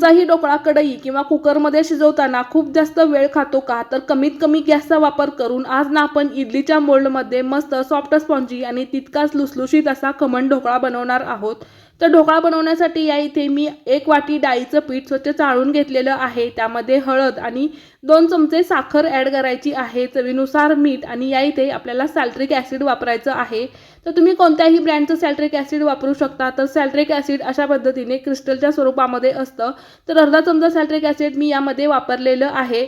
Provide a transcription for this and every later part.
तुमचाही ढोकळा कढई किंवा कुकरमध्ये शिजवताना खूप जास्त वेळ खातो का? तर कमीत कमी गॅसचा वापर करून आज ना आपण इडलीच्या मोल्डमध्ये मस्त सॉफ्ट स्पॉन्जी आणि तितकाच लुसलुशीत असा खमण ढोकळा बनवणार आहोत. तर ढोकळा बनवण्यासाठी या इथे मी 1 वाटी डाळीचं पीठ स्वच्छ चाळून घेतलेलं आहे. त्यामध्ये हळद आणि 2 चमचे साखर ॲड करायची आहे, चवीनुसार मीठ आणि या इथे आपल्याला सॅल्ट्रिक ॲसिड वापरायचं आहे. तर तुम्ही कोणत्याही ब्रँडचं सॅल्ट्रिक ॲसिड वापरू शकता. तर सॅल्ट्रिक ॲसिड अशा पद्धतीने क्रिस्टलच्या स्वरूपामध्ये असतं. तर अर्धा चमचा सॅल्ट्रिक ॲसिड मी यामध्ये वापरलेलं आहे.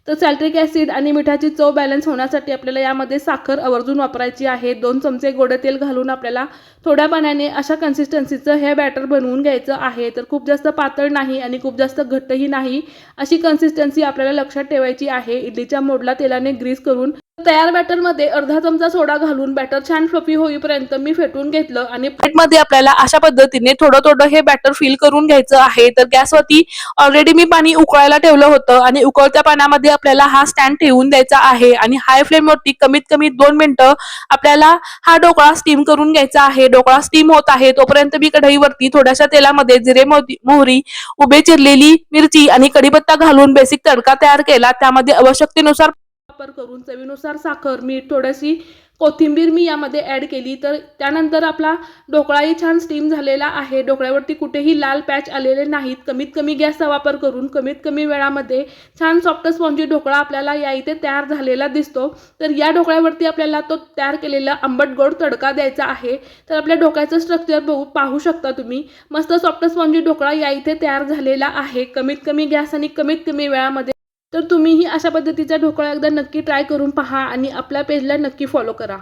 तर सॅल्ट्रिक ॲसिड आणि मिठाची चव बॅलन्स होण्यासाठी आपल्याला यामध्ये साखर आवर्जून वापरायची आहे. 2 चमचे गोडे तेल घालून आपल्याला थोड्या पाण्याने अशा कन्सिस्टन्सीचं हे बॅटर बनवून घ्यायचं आहे. तर खूप जास्त पातळ नाही आणि खूप जास्त घट्टही नाही, अशी कन्सिस्टन्सी आपल्याला लक्षात ठेवायची आहे. इडलीच्या मोडला तेलाने ग्रीस करून तयार बॅटरमध्ये अर्धा चमचा सोडा घालून बॅटर छान फ्लफी होईपर्यंत मी फेटून घेतलं आणि प्लेटमध्ये आपल्याला अशा पद्धतीने थोडं थोडं हे बॅटर फिल करून घ्यायचं आहे. तर गॅसवरती ऑलरेडी मी पाणी उकळायला ठेवलं होतं आणि उकळत्या पाण्यामध्ये आपल्याला हा स्टँड ठेवून द्यायचा आहे आणि हाय फ्लेमवरती कमीत कमी 2 मिनिटं आपल्याला हा ढोकळा स्टीम करून घ्यायचा आहे. ढोकळा स्टीम होत आहे तोपर्यंत मी कढईवरती थोड्याशा तेलामध्ये जिरे, मोहरी, उभे चिरलेली मिरची आणि कढीपत्ता घालून बेसिक तडका तयार केला. त्यामध्ये आवश्यकतेनुसार वापर करून चवीनुसार साखर, मीठ, थोडीशी कोथिंबीर मी यामध्ये ॲड केली. तर त्यानंतर आपला ढोकळाही छान स्टीम झालेला आहे. ढोकळ्यावरती कुठेही लाल पॅच आलेले नाहीत. कमीत कमी गॅसचा वापर करून कमीत कमी वेळामध्ये छान सॉफ्ट स्पॉन्जी ढोकळा आपल्याला या इथे तयार झालेला दिसतो. तर या ढोकळ्यावरती आपल्याला तो तयार केलेला आंबट गोड तडका द्यायचा आहे. तर आपल्या ढोकळ्याचं स्ट्रक्चर पाहू शकता तुम्ही. मस्त सॉफ्ट स्पॉन्जी ढोकळा या इथे तयार झालेला आहे कमीत कमी गॅस आणि कमीत कमी वेळामध्ये. तर तुम्हीही अशा पद्धतीचा ढोकळा एकदा नक्की ट्राय करून पहा आणि आपल्या पेजला नक्की फॉलो करा.